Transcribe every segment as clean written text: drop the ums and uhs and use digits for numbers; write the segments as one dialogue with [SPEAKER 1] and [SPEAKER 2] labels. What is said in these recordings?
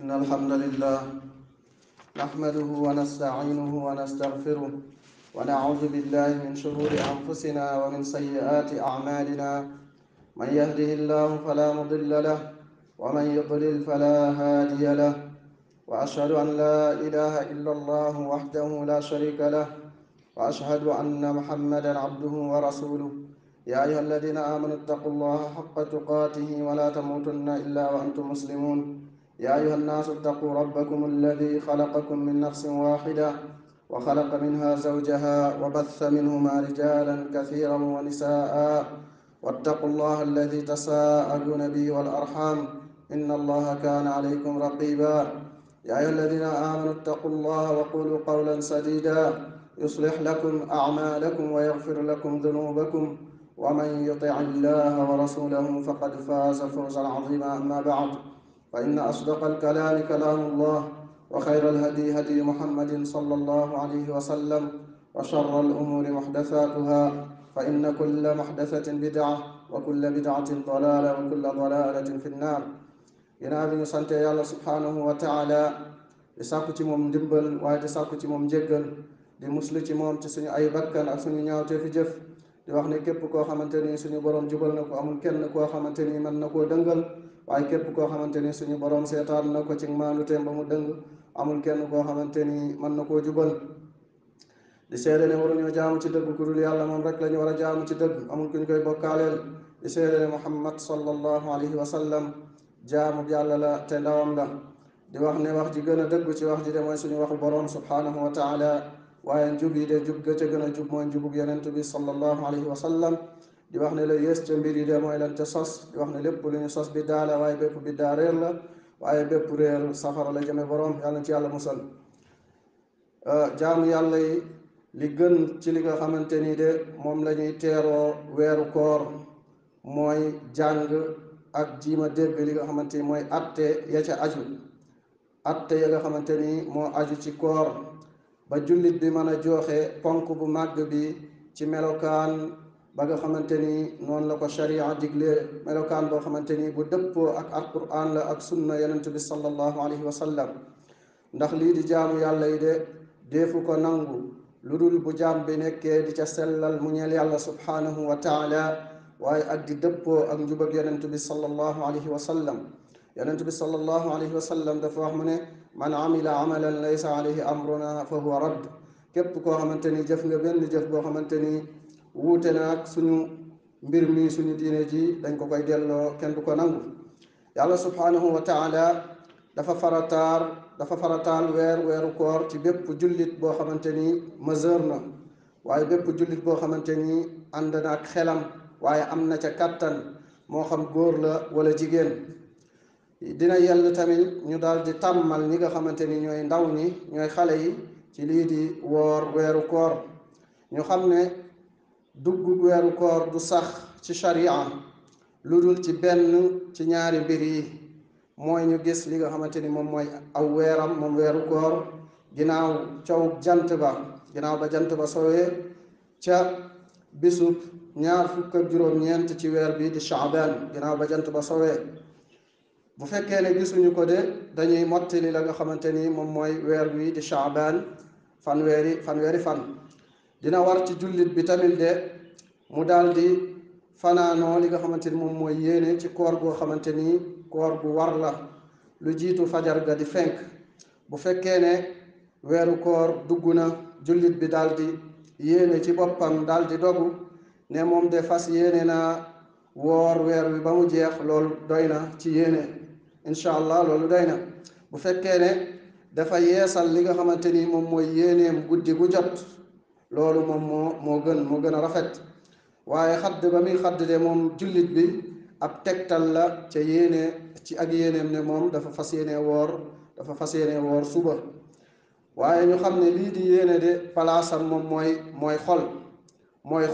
[SPEAKER 1] إن الحمد لله نحمده ونستعينه ونستغفره ونعوذ بالله من شرور أنفسنا ومن سيئات أعمالنا. من يهده الله فلا مضل له ومن يضلل فلا هادي له، وأشهد أن لا إله إلا الله وحده لا شريك له، وأشهد أن محمدا عبده ورسوله. يا أيها الذين آمنوا اتقوا الله حق تقاته ولا تموتن إلا وأنتم مسلمون. يا أيها الناس اتقوا ربكم الذي خلقكم من نفس واحدة وخلق منها زوجها وبث منهما رجالا كثيرا ونساء، واتقوا الله الذي تساءلون به والأرحام إن الله كان عليكم رقيبا. يا أيها الذين آمنوا اتقوا الله وقولوا قولا سديدا يصلح لكم أعمالكم ويغفر لكم ذنوبكم، ومن يطع الله ورسوله فقد فاز فوزا عظيما. أما بعد، فإن أصدق الكلام كلام الله، وخير الهدي هدي محمد صلى الله عليه وسلم، وشر الأمور محدثاتها، فإن كل محدثة بدعة وكل بدعة ضلالة وكل ضلالة في النار. ginnaaw bi ñu sante yàlla subhanahu wa taala di sàkku ci moom ndimbal waaye di sàkku ci moom njéggal, di muslu ci moom ci suñu ay bakkan ak suñu ñaawtee fi jëf, di wax ne képp koo xamante ni suñu borom jubal na ko amul kenn koo xamante ni mën na koo dëngal, waaye képp koo xamante ni suñu borom seetaan na ko ci maanuteem ba mu dëng amul kenn koo xamante ni mën na koo jubal. di seede ne waruñoo jaamu ci dëgg ku dul yàlla, moom rek la ñu war a jaamu ci dëgg, amul ku ñu koy bokkaaleel. di seede ne Muhammad sallallahu alayhi wa sallam jaamu yàlla la te ndawam la. di wax ne wax ji gën a dëgg ci wax ji de mooy suñu waxu borom subhanahu wa taala, waaye njub yi de jub ga ca gën a jub mooy njubug yonent bi sallallahu alayhi wa sallam. di wax ne la yées ca mbir yi de mooy lan ca sos. di wax ne lépp lu ñu sos biddaa la, waaye bépp biddaa réer la, waaye bépp réer safara la jëme borom. yàlla ci yàlla musal. jaamu yàlla yi li gën ci li nga xamante ni de moom la ñuy teeroo weeru koor mooy jàng ak jiima dégg li nga xamante ni mooy atte ya ca aju, atte ya nga xamante ni moo aju ci koor, ba jullit bi mën a joxe ponk bu màgg bi ci melokaan ba nga xamante ni noonu la ko sharia digle, melokaan boo xamante ni bu dëppoo ak alquran la ak sunna yonent bi sallallahu alayhi wa sallam. ndax lii di jaamu yàlla yi de deefu ko nangu lu dul bu jaam bi nekkee di ca sellal mu ñeel yàlla subhanahu wa taala, waaye ak di dëppoo ak njubag yonent bi sallallahu alayhi wa sallam. yonent bi sallallahu alayhi wa sallam dafa wax mu ne man amila amalan laysa alayhi amruna fa huwa radd. képp koo xamante ni jëf nga benn jëf boo xamante ni wuute na ak suñu mbir mi, suñu diine ji, dañ ko koy delloo, kenn du ko nangu. yàlla subhanahu wa taala dafa farataal weeru koor ci bépp jullit boo xamante ni majeur na, waaye bépp jullit boo xamante ni ànd na ak xelam, waaye am na ca kàttan, moo xam góor la wala jigéen. dina yell tamit ñu daal di tàmmal ñi nga xamante ni ñooy ndaw ñi, ñooy xale yi, ci lii di woor weeru koor. ñu xam ne dugg weeru koor du sax ci sharia lu dul ci benn ci ñaari mbir yi, mooy ñu gis li nga xamante ni moom mooy aw weeram, moom weeru koor, ginnaaw jant ba jant ba sowee ca bisub ñaar fukk ak juróom-ñeent ci weer bi di Shaaban, ginnaaw ba jant ba sowee. bu fekkee ne gisuñu ko de dañuy mottali la nga xamante ni moom mooy weer wi di Shaaban fanweeri fan. dina war ci jullit bi tamit de mu daal di fanaanoo li nga xamante ni moom mooy yéene ci koor goo xamante ni koor gu war la lu jiitu fajar ga di fenk. bu fekkee ne weeru koor dugg na, jullit bi daal di yéene ci boppam daal di dogu ne moom de fas yéene naa woor weer wi ba mu jeex, loolu doy na ci yéene, incha allah loolu doy na. bu fekkee ne dafa yeesal li nga xamante ni moom mooy yéeneem guddi gu jot, loolu moom moo gën a rafet. waaye xadd ba muy xadd de moom jullit bi ab tegtal la ca yéene ci ak yéeneem ne moom dafa fas yéene woor suba. waaye ñu xam ne lii di yéene de palaasam moom mooy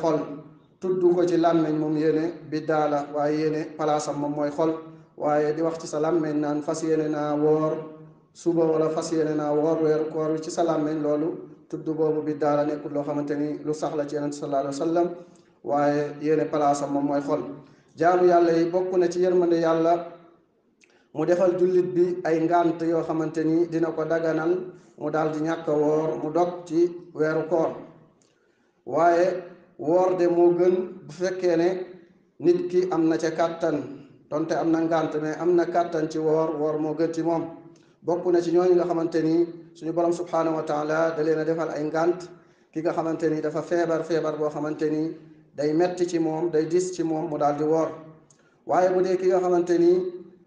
[SPEAKER 1] xol tudd ko ci làmmeñ moom yéene biddaa la, waaye yéene palaasam moom mooy xol. waaye di wax ci sa làmmeñ naan fas yéene naa woor suba wala fas yéene naa woor weeru koor wi ci sa làmmeñ, loolu tudd boobu biddaa la, nekkul loo xamante ni lu sax la ci yonent sallallahu alayhi wa sallam, waaye yéene palaasam moom mooy xol. jaamu yàlla yi bokk na ci yërmande yàlla mu defal jullit bi ay ngànt yoo xamante ni dina ko daganal mu daal di ñàkk a woor mu dog ci weeru koor. waaye woor de moo gën bu fekkee ne nit ki am na ca kàttan, donte am na ngànt mais am na kàttan ci woor moo gën ci moom. bokk na ci ñooñu nga xamante ni suñu borom subhanahu wa taala da leen a defal ay ngànt ki nga xamante ni dafa feebar boo xamante ni day metti ci moom, day dis ci moom, mu daal di woor. waaye bu dee ki nga xamante ni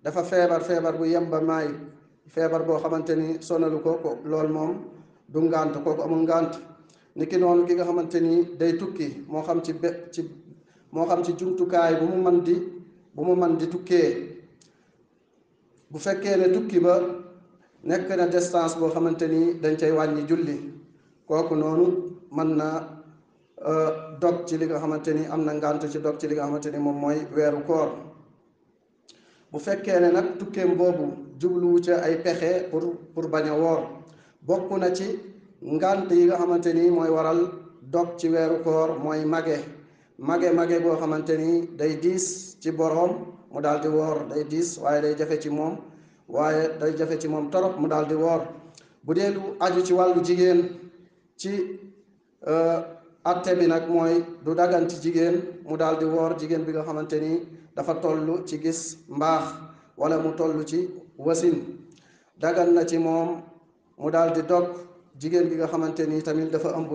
[SPEAKER 1] dafa feebar bu yem ba maay, feebar boo xamante ni sonalu ko loolu moom du ngànt, kooku amul ngànt. niki noonu ki nga xamante ni day tukki moo xam ci jumtukaay bu mu man di tukkee, bu fekkee ne tukki ba nekk na distance boo xamante ni dañ cay wàññi julli, kooku noonu mën na dog ci li nga xamante ni am na ngànt ci dog ci li nga xamante ni moom mooy weeru koor. bu fekkee ne nag tukkeem boobu jubluwu ca ay pexe pour bañ a woor, bokk na ci ngànt yi nga xamante ni mooy waral dog ci weeru koor mooy mage boo xamante ni day diis ci boroom mu daal di woor, day diis waaye day jafe ci moom torop mu daal di woor. bu dee lu aju ci wàllu jigéen, ci atte bi nag mooy du dagan ci jigéen mu daal di woor, jigéen bi nga xamante ni dafa toll ci gis mbaax wala mu toll ci wasin. dagan na ci moom mu daal di dog. jigéen bi nga xamante ni tamit dafa ëmb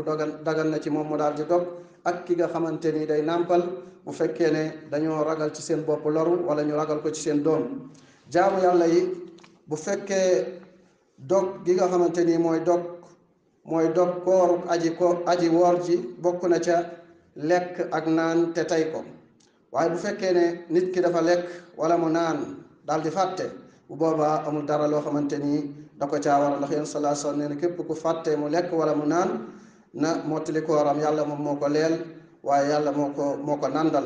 [SPEAKER 1] dagan na ci moom mu daal di dog, ak ki nga xamante ni day nàmpal bu fekkee ne dañoo ragal ci seen bopp loru wala ñu ragal ko ci seen doom. jaamu yàlla yi bu fekkee dog gi nga xamante ni mooy dog kooru aji woor ji bokk na ca lekk ak naan te tey ko. waaye bu fekkee ne nit ki dafa lekk wala mu naan daal di fàtte, bu boobaa amul dara loo xamante ni da ko caa war, ndax yéen sallallahu alayhi wa sallam nee na képp ku fàtte mu lekk wala mu naan na mottali kooram, yàlla moom moo ko leel waaye yàlla moo ko nàndal.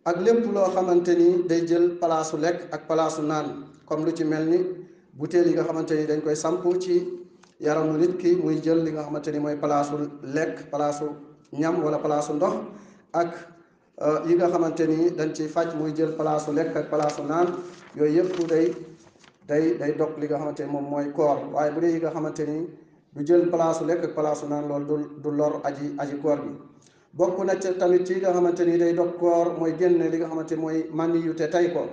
[SPEAKER 1] ak lépp loo xamante ni day jël palaasu lekk ak palaasu naan, comme lu ci mel ni butéel yi nga xamante ni dañ koy samp ci yaramu nit ki muy jël li nga xamante ni mooy palaasu lekk, palaasu ñam wala palaasu ndox, ak yi nga xamante ni dañ ci faj muy jël palaasu lekk ak palaasu naan. yooyu yëpp day dog li nga xamante ni moom mooy koor. waaye bu dee yi nga xamante ni du jël palaasu lekk ak palaasu naan, loolu du lor aji koor bi. bokk na ca tamit ci nga xamante ni day dog koor mooy génne li nga xamante ni mooy mani yu te tey ko,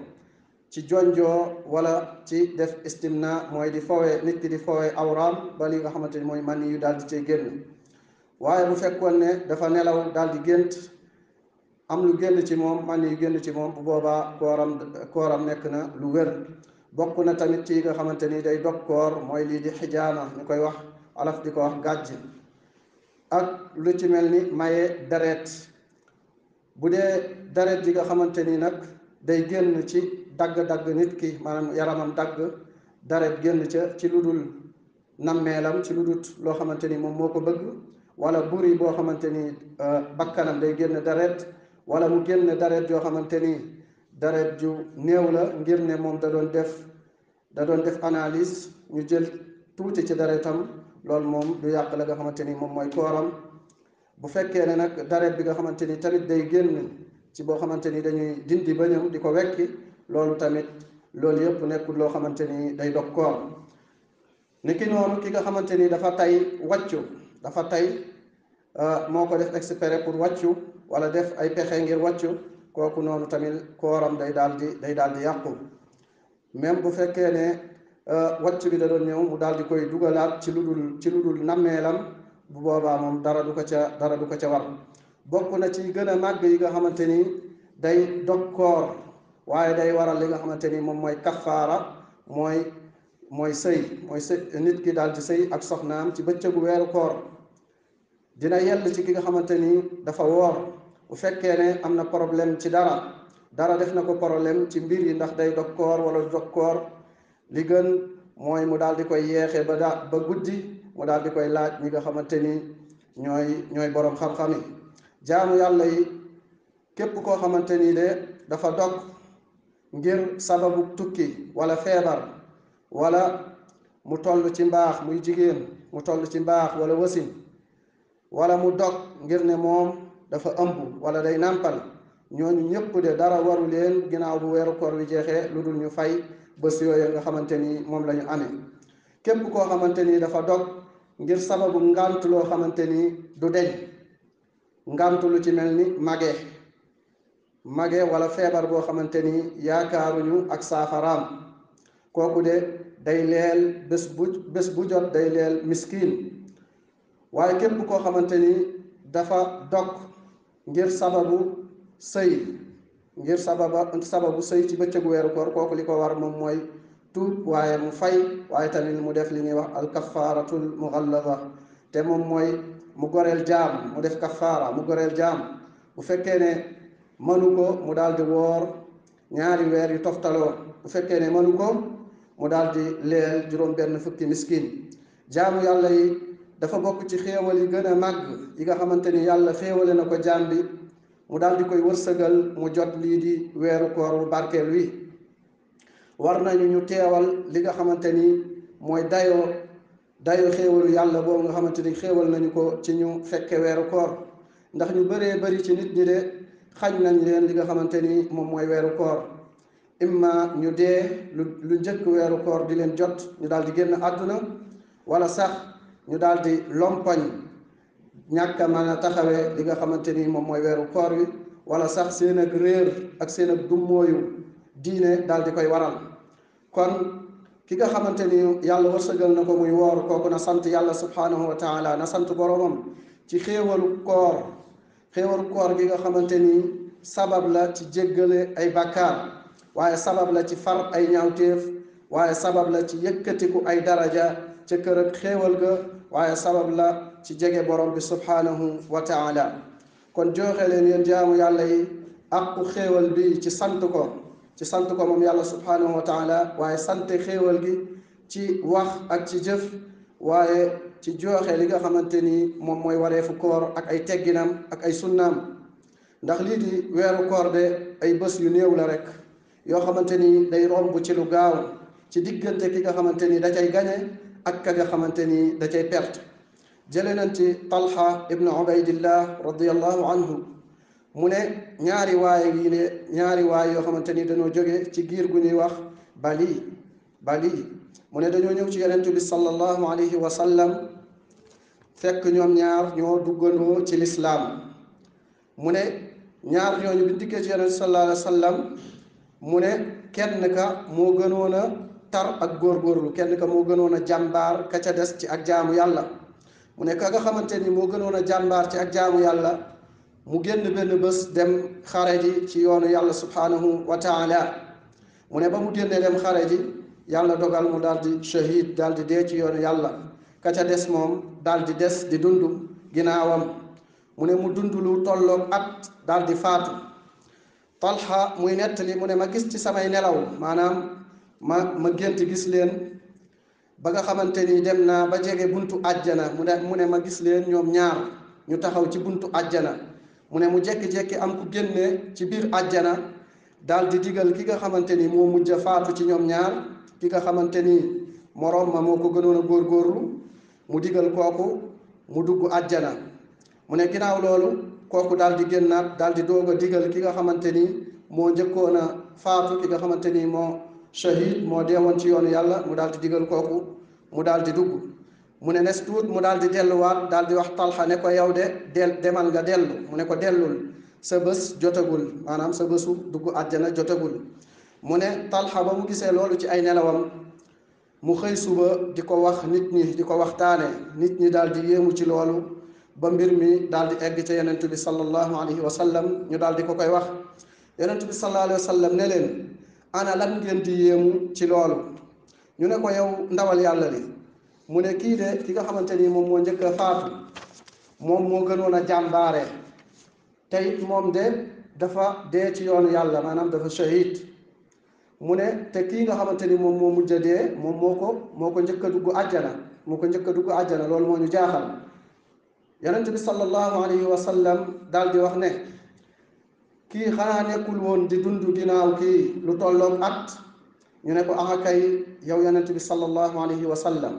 [SPEAKER 1] ci jonjoo wala ci def istimna, mooy di fowee nit ki di fowee awraam ba li nga xamante ni mooy mani yu daal di cay génn. waaye bu fekkoon ne dafa nelaw daal di gént am lu génn ci moom, mani yu génn ci moom, bu boobaa kooram nekk na lu wér. bokk na tamit ci nga xamante ni day dog koor mooy lii di xijaama, ñu koy wax alaf di ko wax gàjj, ak lu ci mel ni maye deret. bu dee deret yi nga xamante ni nag day génn ci dagg-dagg nit ki, maanaam yaramam dagg, deret génn ci lu dul nammeelam, ci lu dul loo xamante ni moom moo ko bëgg, wala buri boo xamante ni bakkanam day génn deret, wala mu génn deret yoo xamante ni deret ju néew la, ngir ne moom da doon def analyse, ñu jël tuuti ci deretam, loolu moom du yàq la nga xamante ni moom mooy kooram. bu fekkee ne nag deret bi nga xamante ni tamit day génn ci boo xamante ni dañuy dindi bëñam di ko wekki, loolu yëpp nekkul loo xamante ni day dog koor. niki noonu ki nga xamante ni dafa tay moo ko def exprès pour wàccu wala def ay pexe ngir wàccu, kooku noonu tamit kooram day daal di yàqu. même bu fekkee ne wàcc bi da doon ñëw mu daal di koy dugalaat ci lu dul nammeelam, bu boobaa moom dara du ko ca war. bokk na ci gën a màgg yi nga xamante ni day dog koor waaye day waral li nga xamante ni moom mooy kafaara, mooy sëy nit ki daal di sëy ak soxnaam ci bëccëgu weeru koor. dina yell ci ki nga xamante ni dafa woor, bu fekkee ne am na problème ci dara def na ko problème ci mbir yi, ndax day dog koor wala dog koor, li gën mooy mu daal di koy yeexee ba guddi, mu daal di koy laaj ñi nga xamante ni ñooy boroom xam-xam yi. jaamu yàlla yi képp koo xamante ni de dafa dog ngir sababu tukki wala feebar, wala mu toll ci mbaax, muy jigéen mu toll ci mbaax wala wasin, wala mu dog ngir ne moom dafa ëmb wala day nàmpal, ñooñu ñëpp de dara waru leen ginnaaw bu weeru koor wi jeexee lu dul ñu fay bés yooyu nga xamante ni moom la ñu amee. képp koo xamante ni dafa dog ngir sababu ngànt loo xamante ni du deñ, ngànt lu ci mel ni mage wala feebar boo xamante ni yaakaaruñu ak saafaraam, kooku de day leel bés bu jot day leel miskin. waaye képp koo xamante ni dafa dog ngir sababu sëy ci bëccëgu weeru koor, kooku li ko war moom mooy tuub waaye mu fay, waaye tamit mu def li ñuy wax alkafaaratul mughallada, te moom mooy mu goreel jaam, mu def kafaara mu goreel jaam. bu fekkee ne mënu ko mu daal di woor 2 weer yu toftaloo, bu fekkee ne mënu ko mu daal di leel juróom-benn fukki miskin. jaamu yàlla yi dafa bokk ci xéewal yi gën a màgg yi nga xamante ni yàlla xéewale na ko jaam bi, mu daal di koy wërsëgal mu jot lii di weeru koor bu barkeel wi. war nañu ñu teewal li nga xamante ni mooy dayoo xéewalu yàlla boobu nga xamante ni xéewal nañu ko ci ñu fekke weeru koor, ndax ñu bëree bëri ci nit ñi de xañ nañ leen li nga xamante ni moom mooy weeru koor. imma ñu dee lu njëkk weeru koor di leen jot, ñu daal di génn àdduna, wala sax ñu daal di lompañ ñàkk a mën a taxawee li nga xamante ni moom mooy weeru koor wi, wala sax seen ak réer ak seen ak dummóoyu diine daal di koy waral. kon ki nga xamante ni yàlla wërsëgal na ko muy woor, kooku na sant yàlla subhanahu wa taala, na sant boromam ci xéewalu koor gi nga xamante ni sabab la ci jéggale ay bàkkaar, waaye sabab la ci far ay ñaawteef, waaye sabab la ci yëkkatiku ay daraja ca kër ak xéewal ga, waaye sabab la ci jege borom bi subhanahu wa taala. kon joxe leen yéen jaamu yàlla yi aqu xéewal bi ci sant ko moom yàlla subhanahu wa taala, waaye sante xéewal gi ci wax ak ci jëf, waaye ci joxe li nga xamante ni moom mooy wareefu koor ak ay tegginam ak ay sunnaam. ndax lii di weeru koor de ay bés yu néew la rek yoo xamante ni day romb ci lu gaaw ci diggante ki nga xamante ni da cay gañe ak ka nga xamante ni da cay perte. jële nañ ci Talha ibnu Ubaydillah radiyallahu anhu mu ne ñaari waay yoo xamante ni dañoo jóge ci giir gu ñuy wax bali mu ne dañoo ñëw ci yonent bi sallallahu alayhi wa sallam, fekk ñoom ñaar ñoo duggandoo ci lislaam. mu ne ñaar ñooñu bi dikkee ci yonent bi sallallahu alayhi wa sallam, mu ne kenn ka moo gënoon a tar ak góorgóorlu, kenn ka moo gënoon a jàmbaar ka ca des ci ak jaamu yàlla. mu ne ka nga xamante ni moo gënoon a jàmbaar ci ak jaamu yàlla, mu génn benn bés dem xare ji ci yoonu yàlla subhanahu wa taala. mu ne ba mu génnee dem xare ji, yàlla dogal mu daal di shahid, daal di dee ci yoonu yàlla. ka ca des moom daal di des di dund ginnaawam. mu ne mu dund lu tolloog at daal di faatu. Talha muy nettali, mu ne ma gis ci samay nelaw, maanaam ma gént gis leen ba nga xamante ni dem naa ba jege buntu àjjana. mu ne ma gis leen ñoom ñaar ñu taxaw ci buntu àjjana. mu ne mu jekki-jekki am ku génne ci biir àjjana daal di digal ki nga xamante ni moo mujj a faatu ci ñoom ñaar, ki nga xamante ni moroom ma moo ko gënoon a góorgóorlu, mu digal kooku mu dugg àjjana. mu ne ginnaaw loolu kooku daal di génnaat daal di doog a digal ki nga xamante ni moo njëkkoon a faatu, ki nga xamante ni moo shahid, moo deewoon ci yoonu yàlla, mu daal di digal kooku mu daal di dugg. mu ne nes tuut mu daal di delluwaat, daal di wax Talha ne ko yow de demal nga dellu. mu ne ko dellul, sa bés jotagul, maanaam sa bésu dugg àjjana jotagul. mu ne Talha ba mu gisee loolu ci ay nelawam, mu xëy suba di ko wax nit ñi, di ko waxtaane, nit ñi daal di yéemu ci loolu, ba mbir mi daal di egg ca yonent bi sallallahu alayhi wa sallam. ñu daal di ko koy wax. yonent bi sallallahu alayhi wa sallam ne leen, ana lan ngeen di yéemu ci loolu? ñu ne ko yow ndawal yàlla li, mu ne kii de ki nga xamante ni moom moo njëkk a faatu, moom moo gënoon a jàmbaare, te it moom de dafa dee ci yoonu yàlla, maanaam dafa shahid. mu ne te kii nga xamante ni moom moo mujj a dee, moom moo ko njëkk a dugg àjjana, loolu moo ñu jaaxal. yonent bi sallallahu alayhi wa sallam daal di wax ne, kii xanaa nekkul woon di dund ginnaaw kii lu tolloog at? ñu ne ko aha kay yow yonent bi sallallahu alayhi wa sallam.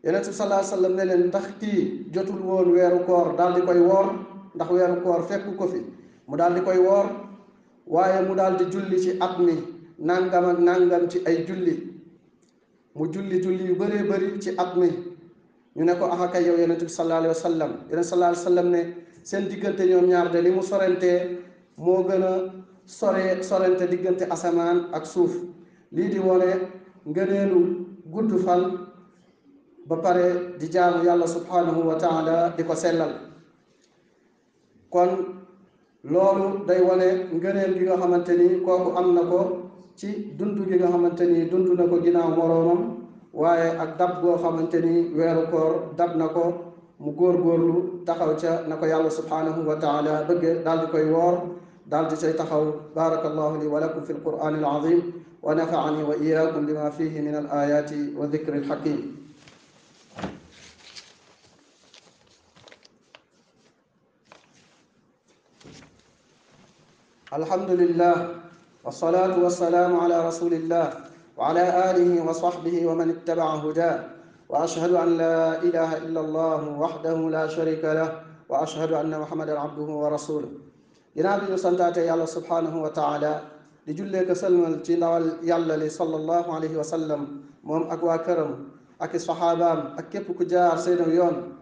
[SPEAKER 1] yonent bi sallallahu alayhi wa sallam ne leen, ndax kii jotul woon weeru koor daal di koy woor, ndax weeru koor fekk ko fi mu daal di koy woor? waaye mu daal di julli ci at mi nangam ak nangam ci ay julli, mu julli yu bëree bëri ci at mi. ñu ne ko axakay yow yonent bi sallallahu alayhi wa sallam, yonent sallallahu alayhi wa sallam ne seen diggante ñoom ñaar de li mu sorentee moo gën a sorente diggante asamaan ak suuf. lii di wone ngëneelu gudd fan ba pare di jaamu yàlla subhanahu wa taala di ko sellal. kon loolu day wone ngëneel gi nga xamante ni kooku am na ko ci dund gi nga xamante ni dund na ko ginnaaw moroomam, waaye ak dab goo xamante ni weeru koor dab na ko mu góorgóorlu taxaw ca na ko yàlla subhanahu wa taala bëgge daal di koy woor daal di cay taxaw. barakallahu li wa lakum fi alqur'ani alazim wa nafaani wa iyaakum bima fihi min al ayati wa dhikri alhakim. alhamdulillah wassalatu wassalamu ala rasulillah wa ala alihi wa sahbihi wa man ittaba'a huda wa ashhadu an la ilaha illa allah wahdahu la sharika lah wa ashhadu anna muhammadan abduhu wa rasuluh. ginnaaw bi ñu santaate yàlla subhanahu wa taala di jullee ko sëlmal ci ndawal yàlla li sallallahu alayhi wa sallam, moom ak waa këram ak i saxaabaam ak képp ku jaar seenu yoon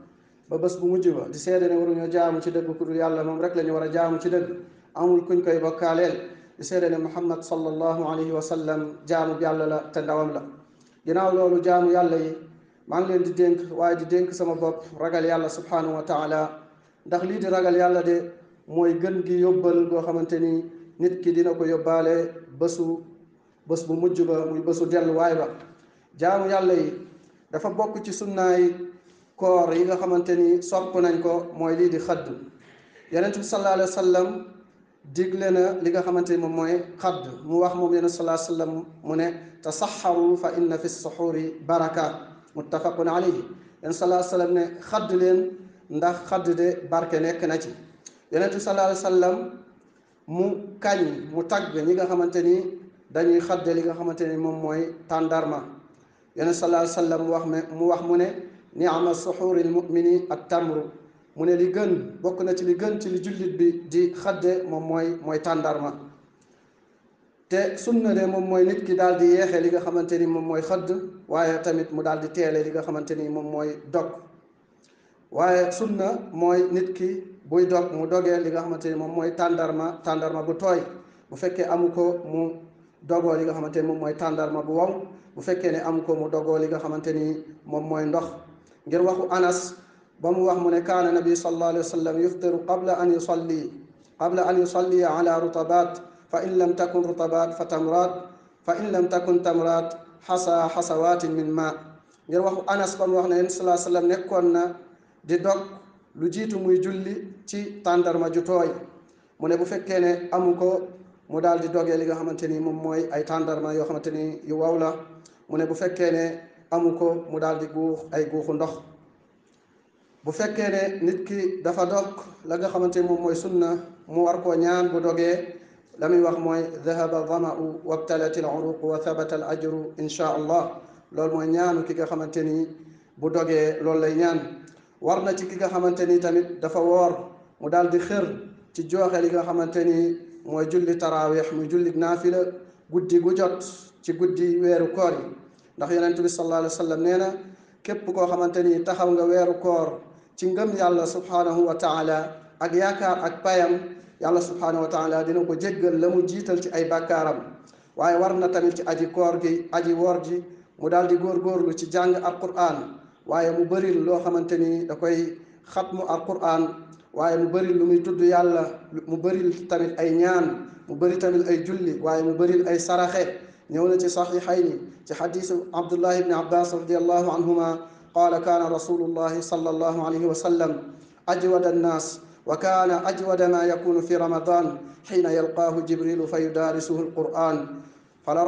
[SPEAKER 1] ba bés bu mujj ba, di seede ne waruñoo jaamu ci dëgg ku dul yàlla, moom rek la ñu war a jaamu ci dëgg, amul kuñ koy bokkaaleel. di seede ne muhammad sallallahu alayhi wa sallam jaamu bi yàlla la te ndawam la. ginnaaw loolu jaamu yàlla yi maa ngi leen di dénk, waaye di dénk sama bopp ragal yàlla subhanahu wa taala, ndax lii di ragal yàlla de mooy gën gi yóbbal goo xamante ni nit ki dina ko yóbbaale bés bu mujj ba, muy bésu delluwaay ba. jaamu yàlla yi dafa bokk ci sunnaay koor yi nga xamante ni sopp nañ ko, mooy lii di xadd. yonent bi sallallahu alayhi wa sallam digle na li nga xamante ni moom mooy xadd. mu wax moom yonent sallallahu alayhi wa sallam mu ne tasaxaru fa inna fi suxuri baraka, muttafaqun alayhi. yonent sallallahu alayhi wa sallam ne xadd leen ndax xadd de barke nekk na ci. yonent bi sallallahu alayhi wa sallam mu kañ mu tagg ñi nga xamante ni dañuy xadde li nga xamante ni moom mooy tàndarma. yonent sallallahu alayhi wa sallam mu wax mu ne ni'ma suxuril mumini at tamru, mu ne li gën, bokk na ci li gën ci li jullit bi di xadde moom mooy tàndarma. te sunna de moom mooy nit ki daal di yeexe li nga xamante ni moom mooy xëdd, waaye tamit mu daal di teele li nga xamante ni moom mooy dog. waaye sunna mooy nit ki buy dog mu dogee li nga xamante ni moom mooy tàndarma bu tooy. bu fekkee amu ko mu dogoo li nga xamante ni moom mooy tàndarma bu wow. bu fekkee ne amu ko mu dogoo li nga xamante ni moom mooy ndox. ngir waxu Anas ba mu wax mu ne kaana nabi sallallahu alayhi wa sallam yuftiru qabla an yusalli ala rutabat fa in lam takun rutabat fa tamrat fa in lam takun tamrat xasawatin min ma. ngir waxu Anas ba mu wax ne yonent sallallahu alayhi wa sallam nekkoon na di dog lu jiitu muy julli ci tàndarma ju tooy. mu ne bu fekkee ne amu ko mu daal di dogee li nga xamante ni moom mooy ay tàndarma yoo xamante ni yu waw la. mu ne bu fekkee ne amu ko mu daal di guux ay guuxu ndox. bu fekkee ne nit ki dafa dog la nga xamante ni moom mooy sunna, mu war koo ñaan bu dogee, la muy wax mooy dhahaba dhama'u wabtalat al uruq wa thabata al ajru insha allah. loolu mooy ñaanu ki nga xamante ni bu dogee loolu lay ñaan. war na ci ki nga xamante ni tamit dafa woor mu daal di xër ci jooxe li nga xamante ni mooy julli tarawih, muy julli naafila guddi gu jot ci guddi weeru koor yi. ndax yonent bi sallallahu alayhi wa sallam nee na képp koo xamante ni taxaw nga weeru koor ci ngëm yàlla subhanahu wa taala ak yaakaar ak payam, yàlla subhanahu wa taala dina ko jéggal la mu jiital ci ay bàkkaaram. waaye war na tamit ci aji woor ji mu daal di góorgóorlu ci jàng alquran, waaye mu bëril loo xamante ni da koy xatmu alquran, waaye mu bëril lu muy tudd yàlla, mu bëril tamit ay ñaan, mu bëri tamit ay julli, waaye mu bëril ay saraxe. ñëw na ci saxiixayni ci xadiisu abdullah ibni abbas radiallahu anhuma qaala kaana rasulullahi sallallahu alayhi wa sallam ajwada annaas wa kaana ajwada ma yakunu fi ramadan xiina yalqaahu jibrilu fa yudaarisuhu alquran fala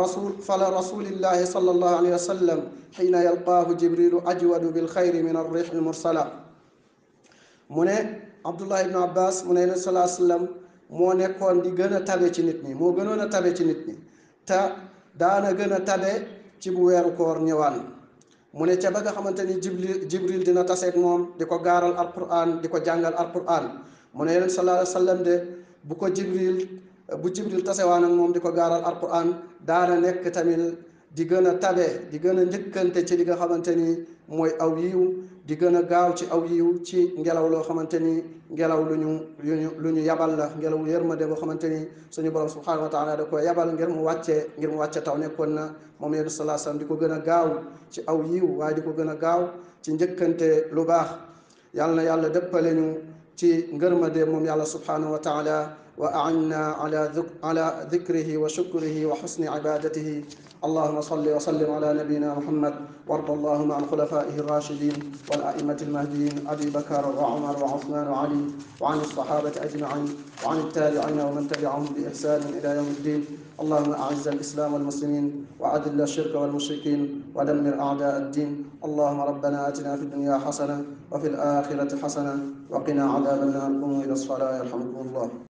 [SPEAKER 1] rasulillahi sallallahu alayhi wa sallam xiina yalqaahu jibrilu ajwadu bilxayri min arriix almursala. mu ne abdullah ibnu abbas mu ne yonent sallallahu alayhi wa sallam moo nekkoon di gën a tabe ci nit ñi, moo gënoon a tabe ci nit ñi, te daana gën a tabe ci bu weeru koor ñëwaan. mu ne ca ba nga xamante ni jibril dina taseeg moom di ko gaaral alquran, di ko jàngal alquran. mu ne yonent sallallahu alayhi wa sallam de bu ko jibril bu Jibril tasewaan ak moom di ko gaaral alquran daana nekk tamit di gën a tabe di gën a njëkkante ci li nga xamante ni mooy aw yiw di gën a gaaw ci aw yiw ci ngelaw loo xamante ni ngelaw lu ñu yabal la ngelaw yërmande boo xamante ni suñu borom subhanahu wa taala da ko yabal ngir mu wàcce taw nekkoon na moom yonent sallallahu alayhi wasallam di ko gën a gaaw ci aw yiw waaye di ko gën a gaaw ci njëkkante lu baax. yàlla na yàlla dëppale ñu ci ngërmande moom yàlla subhanahu wa taala wa a'inna ala dhikrihi wa shukrihi wa husni ibadatihi. اللهم صل وسلم على نبينا محمد وارض اللهم عن خلفائه الراشدين والأئمة المهديين أبي بكر وعمر وعثمان وعلي وعن الصحابة أجمعين وعن التابعين ومن تبعهم بإحسان إلى يوم الدين. اللهم أعز الإسلام والمسلمين وأذل الشرك والمشركين ودمر أعداء الدين. اللهم ربنا آتنا في الدنيا حسنة وفي الآخرة حسنة وقنا عذاب النار. قوموا إلى الصلاة يرحمكم الله.